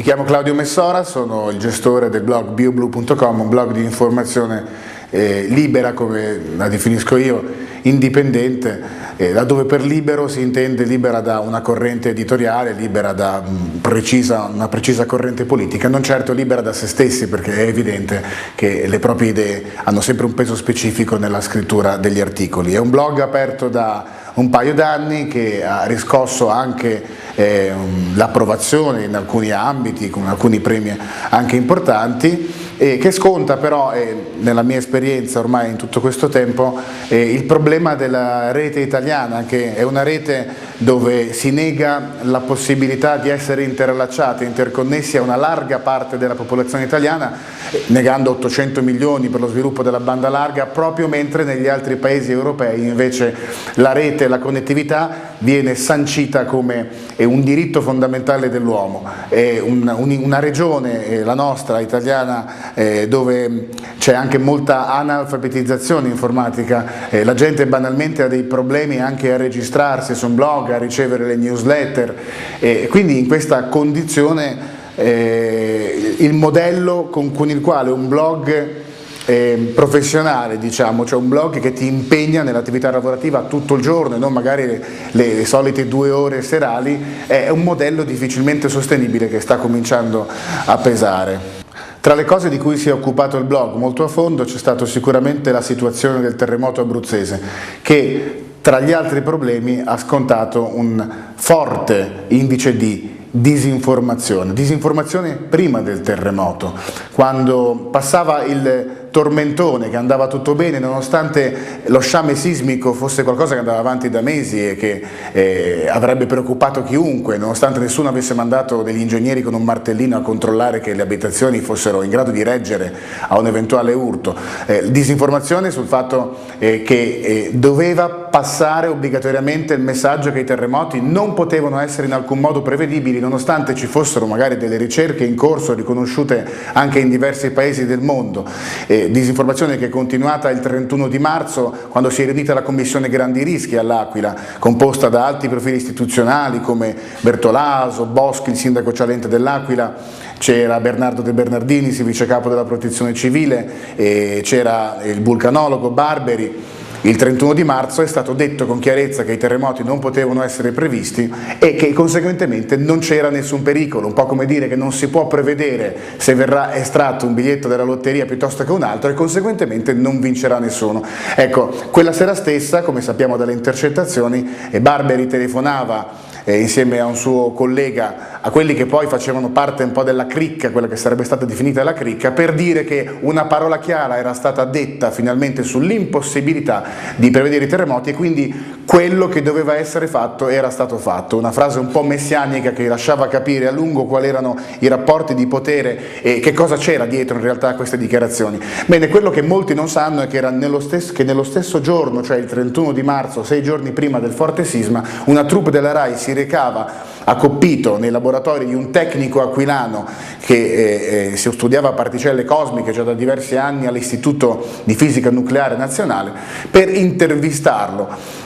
chiamo Claudio Messora, sono il gestore del blog bioblue.com, un blog di informazione libera, come la definisco io, indipendente, laddove per libero si intende libera da una corrente editoriale, libera da una precisa corrente politica, non certo libera da se stessi, perché è evidente che le proprie idee hanno sempre un peso specifico nella scrittura degli articoli. È un blog aperto da un paio d'anni che ha riscosso anche l'approvazione in alcuni ambiti, con alcuni premi anche importanti, che sconta però, nella mia esperienza ormai in tutto questo tempo, il problema della rete italiana, che è una rete dove si nega la possibilità di essere interrelacciati, interconnessi a una larga parte della popolazione italiana, negando 800 milioni per lo sviluppo della banda larga, proprio mentre negli altri paesi europei invece la rete e la connettività viene sancita come un diritto fondamentale dell'uomo. È una regione, la nostra italiana, dove c'è anche molta analfabetizzazione informatica, la gente banalmente ha dei problemi anche a registrarsi su un blog, a ricevere le newsletter, quindi in questa condizione il modello con il quale un blog professionale, diciamo, cioè un blog che ti impegna nell'attività lavorativa tutto il giorno e non magari le solite 2 ore serali, è un modello difficilmente sostenibile che sta cominciando a pesare. Tra le cose di cui si è occupato il blog molto a fondo c'è stato sicuramente la situazione del terremoto abruzzese, che tra gli altri problemi ha scontato un forte indice di disinformazione prima del terremoto, quando passava il tormentone che andava tutto bene nonostante lo sciame sismico fosse qualcosa che andava avanti da mesi e che avrebbe preoccupato chiunque, nonostante nessuno avesse mandato degli ingegneri con un martellino a controllare che le abitazioni fossero in grado di reggere a un eventuale urto. Disinformazione sul fatto che doveva passare obbligatoriamente il messaggio che i terremoti non potevano essere in alcun modo prevedibili, nonostante ci fossero magari delle ricerche in corso riconosciute anche in diversi paesi del mondo. Disinformazione che è continuata il 31 di marzo, quando si è riunita la Commissione Grandi Rischi all'Aquila, composta da alti profili istituzionali come Bertolaso, Boschi, il sindaco Cialente dell'Aquila, c'era Bernardo De Bernardini, vice capo della Protezione Civile, c'era il vulcanologo Barberi. Il 31 di marzo è stato detto con chiarezza che i terremoti non potevano essere previsti e che conseguentemente non c'era nessun pericolo, un po' come dire che non si può prevedere se verrà estratto un biglietto della lotteria piuttosto che un altro e conseguentemente non vincerà nessuno. Ecco, quella sera stessa, come sappiamo dalle intercettazioni, Barberi telefonava insieme a un suo collega a quelli che poi facevano parte un po' della cricca, quella che sarebbe stata definita la cricca, per dire che una parola chiara era stata detta finalmente sull'impossibilità di prevedere i terremoti e quindi quello che doveva essere fatto era stato fatto. Una frase un po' messianica che lasciava capire a lungo quali erano i rapporti di potere e che cosa c'era dietro in realtà a queste dichiarazioni. Bene, quello che molti non sanno è che nello stesso giorno, cioè il 31 di marzo, 6 giorni prima del forte sisma, una troupe della RAI si recava a Coppito nei laboratori di un tecnico aquilano che si studiava particelle cosmiche già da diversi anni all'Istituto di Fisica Nucleare Nazionale per intervistarlo.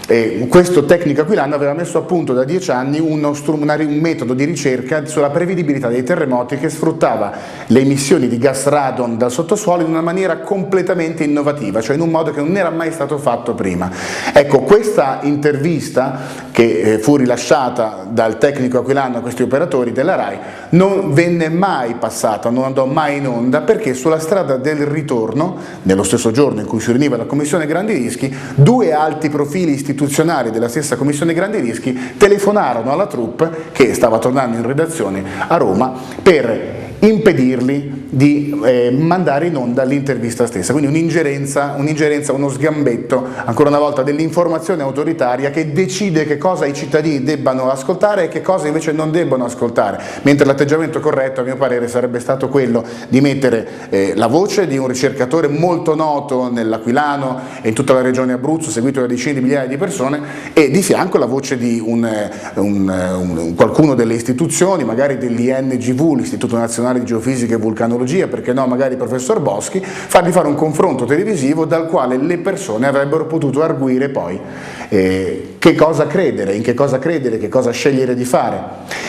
Questo tecnico aquilano aveva messo a punto da 10 anni un metodo di ricerca sulla prevedibilità dei terremoti che sfruttava le emissioni di gas radon dal sottosuolo in una maniera completamente innovativa, cioè in un modo che non era mai stato fatto prima. Ecco, questa intervista che fu rilasciata dal tecnico aquilano a questi operatori della RAI non venne mai passata, non andò mai in onda, perché sulla strada del ritorno, nello stesso giorno in cui si riuniva la Commissione Grandi Rischi, 2 alti profili istituzionali della stessa Commissione Grandi Rischi telefonarono alla troupe che stava tornando in redazione a Roma per impedirli di mandare in onda l'intervista stessa, quindi un'ingerenza, uno sgambetto, ancora una volta, dell'informazione autoritaria che decide che cosa i cittadini debbano ascoltare e che cosa invece non debbono ascoltare, mentre l'atteggiamento corretto a mio parere sarebbe stato quello di mettere la voce di un ricercatore molto noto nell'Aquilano e in tutta la regione Abruzzo, seguito da decine di migliaia di persone, e di fianco la voce di qualcuno delle istituzioni, magari dell'INGV, l'Istituto Nazionale Nazionale di Geofisica e Vulcanologia, perché no, magari il professor Boschi, fargli fare un confronto televisivo dal quale le persone avrebbero potuto arguire poi che cosa credere, in che cosa credere, che cosa scegliere di fare.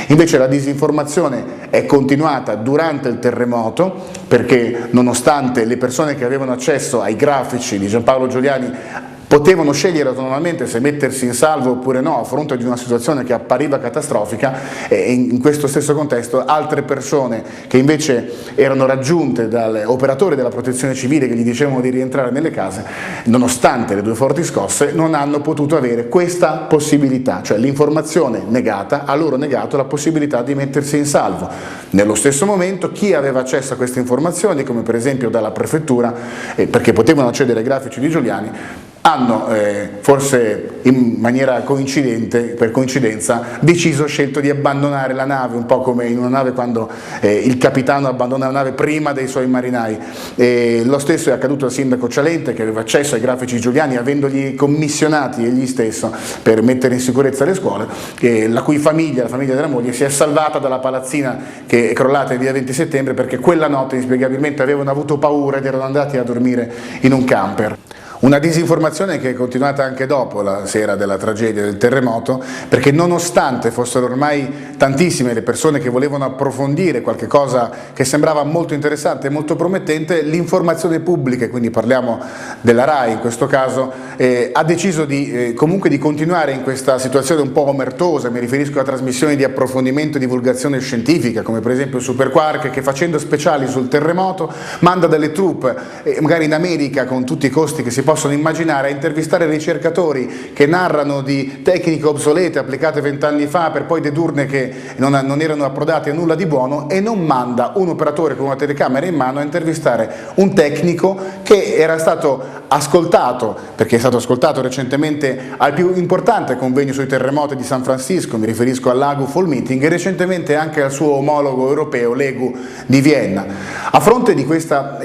Invece la disinformazione è continuata durante il terremoto, perché nonostante le persone che avevano accesso ai grafici di Giampaolo Giuliani potevano scegliere autonomamente se mettersi in salvo oppure no a fronte di una situazione che appariva catastrofica, e in questo stesso contesto altre persone che invece erano raggiunte da operatori della protezione civile che gli dicevano di rientrare nelle case, nonostante le due forti scosse, non hanno potuto avere questa possibilità, cioè l'informazione negata, a loro negato la possibilità di mettersi in salvo. Nello stesso momento chi aveva accesso a queste informazioni, come per esempio dalla prefettura, perché potevano accedere ai grafici di Giuliani, hanno forse in maniera coincidente, per coincidenza, scelto di abbandonare la nave, un po' come in una nave quando il capitano abbandona la nave prima dei suoi marinai. Lo stesso è accaduto al sindaco Cialente, che aveva accesso ai grafici Giuliani avendoli commissionati egli stesso per mettere in sicurezza le scuole, la cui famiglia, la famiglia della moglie, si è salvata dalla palazzina che è crollata in via 20 settembre perché quella notte inspiegabilmente avevano avuto paura ed erano andati a dormire in un camper. Una disinformazione che è continuata anche dopo la sera della tragedia del terremoto, perché nonostante fossero ormai tantissime le persone che volevano approfondire qualche cosa che sembrava molto interessante e molto promettente, l'informazione pubblica, quindi parliamo della RAI in questo caso, ha deciso comunque di continuare in questa situazione un po' omertosa. Mi riferisco a trasmissioni di approfondimento e divulgazione scientifica, come per esempio Super Quark, che facendo speciali sul terremoto manda delle troupe, magari in America con tutti i costi che si possono immaginare, a intervistare ricercatori che narrano di tecniche obsolete applicate 20 anni fa per poi dedurne che non erano approdate a nulla di buono, e non manda un operatore con una telecamera in mano a intervistare un tecnico che era stato ascoltato, perché è stato ascoltato recentemente al più importante convegno sui terremoti di San Francisco, mi riferisco all'Agu Fall Meeting, e recentemente anche al suo omologo europeo, l'EGU di Vienna. A fronte di questa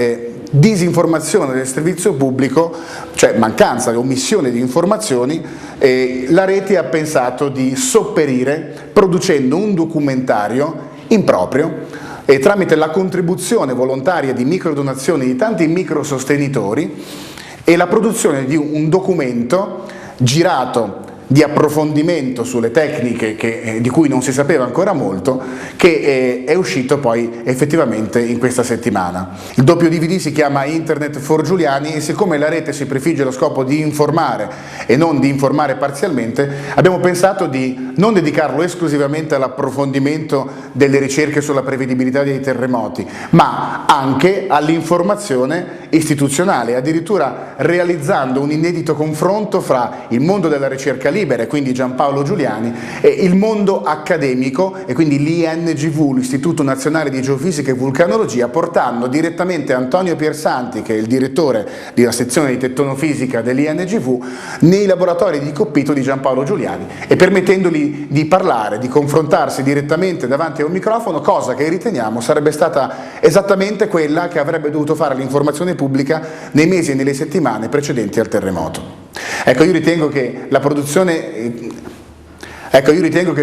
disinformazione del servizio pubblico, cioè mancanza e omissione di informazioni, la Rete ha pensato di sopperire producendo un documentario improprio e tramite la contribuzione volontaria di microdonazioni di tanti microsostenitori e la produzione di un documento girato di approfondimento sulle tecniche di cui non si sapeva ancora molto, che è uscito poi effettivamente in questa settimana. Il doppio DVD si chiama Internet for Giuliani, e siccome la Rete si prefigge lo scopo di informare e non di informare parzialmente, abbiamo pensato di non dedicarlo esclusivamente all'approfondimento delle ricerche sulla prevedibilità dei terremoti, ma anche all'informazione istituzionale, addirittura realizzando un inedito confronto fra il mondo della ricerca libera, e quindi Giampaolo Giuliani, e il mondo accademico, e quindi l'INGV, l'Istituto Nazionale di Geofisica e Vulcanologia, portando direttamente Antonio Piersanti, che è il direttore della sezione di tettonofisica dell'INGV, nei laboratori di Coppito di Giampaolo Giuliani, e permettendogli di parlare, di confrontarsi direttamente davanti a un microfono, cosa che riteniamo sarebbe stata esattamente quella che avrebbe dovuto fare l'informazione pubblica nei mesi e nelle settimane precedenti al terremoto. Ecco, io ritengo che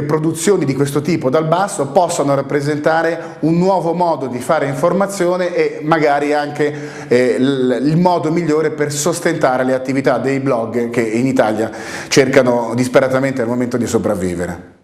produzioni di questo tipo dal basso possano rappresentare un nuovo modo di fare informazione e magari anche il modo migliore per sostentare le attività dei blog che in Italia cercano disperatamente al momento di sopravvivere.